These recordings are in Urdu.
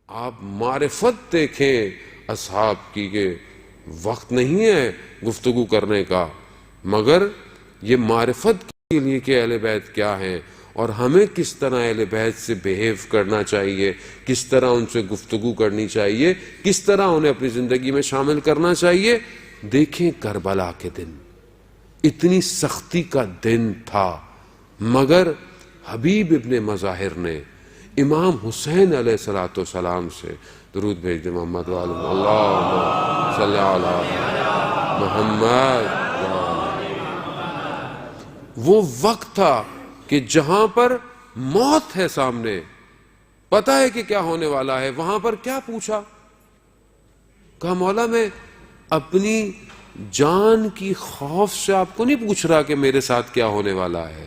آپ معرفت دیکھیں اصحاب کی کہ وقت نہیں ہے گفتگو کرنے کا، مگر یہ معرفت کے لیے کہ اہل بیت کیا ہیں اور ہمیں کس طرح اہل بیت سے بیہیو کرنا چاہیے، کس طرح ان سے گفتگو کرنی چاہیے، کس طرح انہیں اپنی زندگی میں شامل کرنا چاہیے۔ دیکھیں کربلا کے دن اتنی سختی کا دن تھا، مگر حبیب ابن مظاہر نے امام حسین علیہ السلام سے درود بھیج دے محمد وعلی اللہم صلی علی محمد۔ وہ وقت تھا کہ جہاں پر موت ہے سامنے، پتہ ہے کہ کیا ہونے والا ہے، وہاں پر کیا پوچھا؟ کہا مولا میں اپنی جان کی خوف سے آپ کو نہیں پوچھ رہا کہ میرے ساتھ کیا ہونے والا ہے،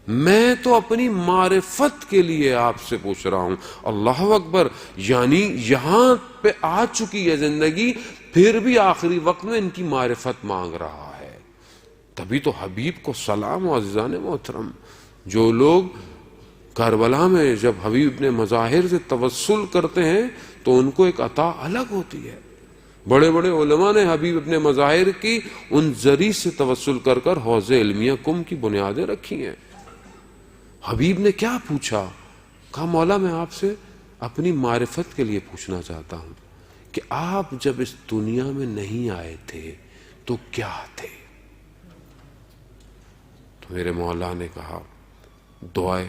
میں تو اپنی معرفت کے لیے آپ سے پوچھ رہا ہوں۔ اللہ اکبر، یعنی یہاں پہ آ چکی ہے زندگی، پھر بھی آخری وقت میں ان کی معرفت مانگ رہا ہے۔ تبھی تو حبیب کو سلام و عزیزان محترم، جو لوگ کربلا میں جب حبیب ابن مظاہر سے توسل کرتے ہیں تو ان کو ایک عطا الگ ہوتی ہے۔ بڑے بڑے علماء نے حبیب ابن مظاہر کی ان ذریعے سے توسل کر کر حوض علمیہ کم کی بنیادیں رکھی ہیں۔ حبیب نے کیا پوچھا؟ کہا مولا میں آپ سے اپنی معرفت کے لیے پوچھنا چاہتا ہوں کہ آپ جب اس دنیا میں نہیں آئے تھے تو کیا تھے؟ تو میرے مولا نے کہا، دعائے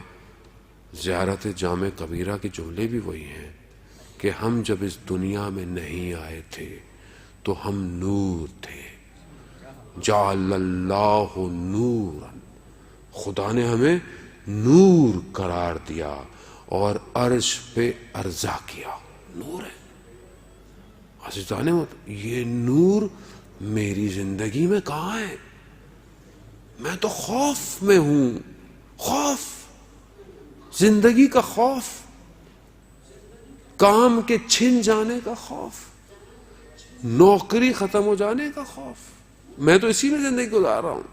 زیارت جامع کبیرہ کے جملے بھی وہی ہیں کہ ہم جب اس دنیا میں نہیں آئے تھے تو ہم نور تھے، جعل اللہ نورا، خدا نے ہمیں نور قرار دیا اور عرش پہ عرضہ کیا، نور ہے۔ عزیزان یہ نور میری زندگی میں کہاں ہے؟ میں تو خوف میں ہوں، خوف، زندگی کا خوف، کام کے چھن جانے کا خوف، نوکری ختم ہو جانے کا خوف، میں تو اسی میں زندگی گزار رہا ہوں۔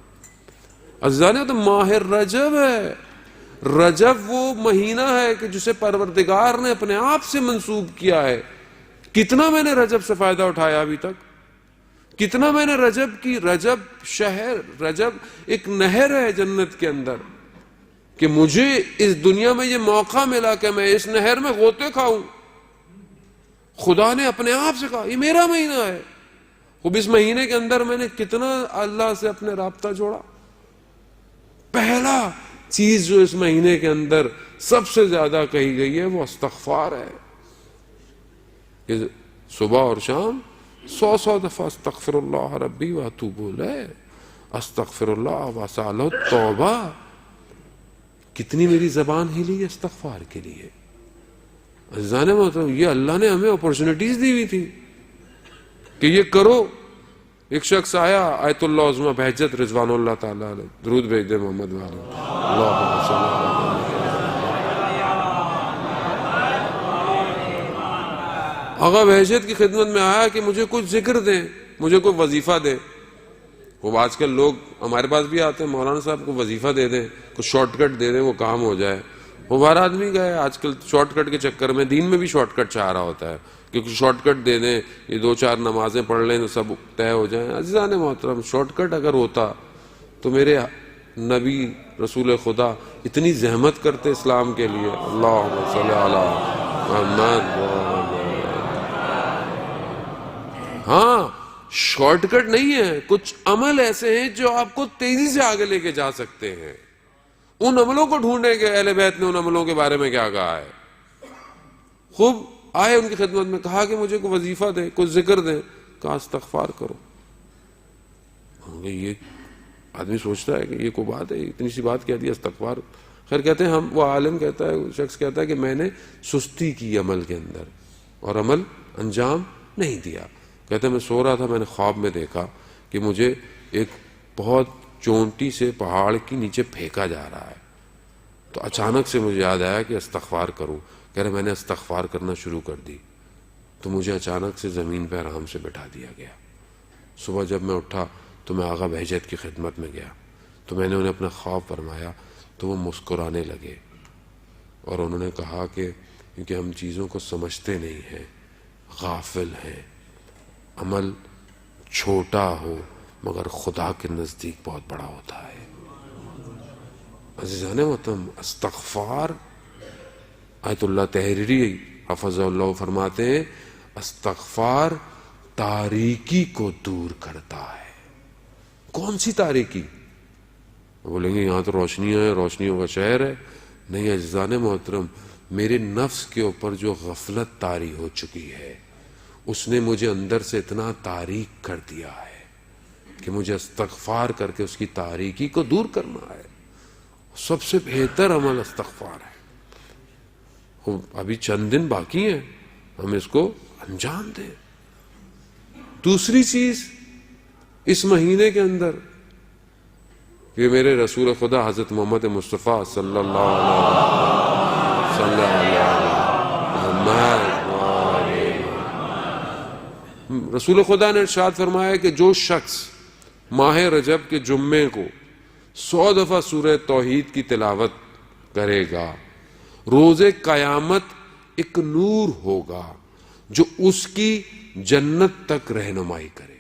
عزیزان تو ماہ رجب ہے، رجب وہ مہینہ ہے کہ جسے پروردگار نے اپنے آپ سے منسوب کیا ہے۔ کتنا میں نے رجب سے فائدہ اٹھایا ابھی تک، کتنا میں نے رجب کی، رجب شہر، رجب ایک نہر ہے جنت کے اندر، کہ مجھے اس دنیا میں یہ موقع ملا کہ میں اس نہر میں غوطے کھاؤں۔ خدا نے اپنے آپ سے کہا یہ میرا مہینہ ہے۔ اب اس مہینے کے اندر میں نے کتنا اللہ سے اپنے رابطہ جوڑا۔ پہلا چیز جو اس مہینے کے اندر سب سے زیادہ کہی گئی ہے وہ استغفار ہے، کہ صبح اور شام 100 دفعہ استغفر اللہ ربی واتوب الیہ، استغفر اللہ واسألہ التوبہ۔ کتنی میری زبان ہلی ہے استغفار کے لیے۔ عزیزان محترم یہ اللہ نے ہمیں اپورچونٹیز دی ہوئی تھی کہ یہ کرو۔ ایک شخص آیا آیت اللہ عظمہ بہجت رضوان اللہ تعالیٰ علیہ، درود بھیج دے محمد والے اللہم صلی اللہ علیہ۔ آقا بہجت کی خدمت میں آیا کہ مجھے کچھ ذکر دیں، مجھے کوئی وظیفہ دیں۔ وہ آج کل لوگ ہمارے پاس بھی آتے ہیں، مولانا صاحب کو وظیفہ دے دیں، کچھ شارٹ کٹ دے دیں، وہ کام ہو جائے۔ وہ ہر آدمی کا ہے آج کل، شارٹ کٹ کے چکر میں دین میں بھی شارٹ کٹ چاہ رہا ہوتا ہے کہ کچھ شارٹ کٹ دے دیں، یہ 2-4 نمازیں پڑھ لیں تو سب طے ہو جائیں۔ عزیزان محترم شارٹ کٹ اگر ہوتا تو میرے نبی رسول خدا اتنی زحمت کرتے اسلام کے لیے۔ اللہم صلی علی محمد۔ ہاں شارٹ کٹ نہیں ہے، کچھ عمل ایسے ہیں جو آپ کو تیزی سے آگے لے کے جا سکتے ہیں۔ ان عملوں کو ڈھونڈیں کہ اہل بیت نے ان عملوں کے بارے میں کیا کہا ہے۔ خوب آئے ان کی خدمت میں، کہا کہ مجھے کوئی وظیفہ دیں، کچھ ذکر دیں، کہا استغفار کرو۔ یہ آدمی سوچتا ہے کہ یہ کوئی بات ہے، اتنی سی بات کہہ دیا استغفار۔ خیر کہتے ہیں ہم، وہ عالم کہتا ہے، شخص کہتا ہے کہ میں نے سستی کی عمل کے اندر اور عمل انجام نہیں دیا۔ کہتے ہیں میں سو رہا تھا، میں نے خواب میں دیکھا کہ مجھے ایک بہت چونٹی سے پہاڑ کی نیچے پھینکا جا رہا ہے، تو اچانک سے مجھے یاد آیا کہ استغفار کروں۔ کہہ رہے میں نے استغفار کرنا شروع کر دی تو مجھے اچانک سے زمین پہ آرام سے بٹھا دیا گیا۔ صبح جب میں اٹھا تو میں آغا بہجت کی خدمت میں گیا تو میں نے انہیں اپنا خواب فرمایا تو وہ مسکرانے لگے اور انہوں نے کہا کہ کیونکہ ہم چیزوں کو سمجھتے نہیں ہیں، غافل ہیں. عمل چھوٹا ہو مگر خدا کے نزدیک بہت بڑا ہوتا ہے. عزیزان محترم، استغفار، آیت اللہ تحریری حفظ اللہ فرماتے ہیں استغفار تاریکی کو دور کرتا ہے. کون سی تاریکی؟ بولیں گے یہاں تو روشنیاں ہیں، روشنیوں کا شہر ہے. نہیں عزیزان محترم، میرے نفس کے اوپر جو غفلت طاری ہو چکی ہے اس نے مجھے اندر سے اتنا تاریک کر دیا ہے کہ مجھے استغفار کر کے اس کی تاریکی کو دور کرنا ہے. سب سے بہتر عمل استغفار ہے. ابھی چند دن باقی ہیں، ہم اس کو انجام دیں. دوسری چیز اس مہینے کے اندر کہ میرے رسول خدا حضرت محمد مصطفیٰ صلی اللہ علیہ وسلم، رسول خدا نے ارشاد فرمایا کہ جو شخص ماہ رجب کے جمعے کو 100 دفعہ سورہ توحید کی تلاوت کرے گا، روز قیامت ایک نور ہوگا جو اس کی جنت تک رہنمائی کرے.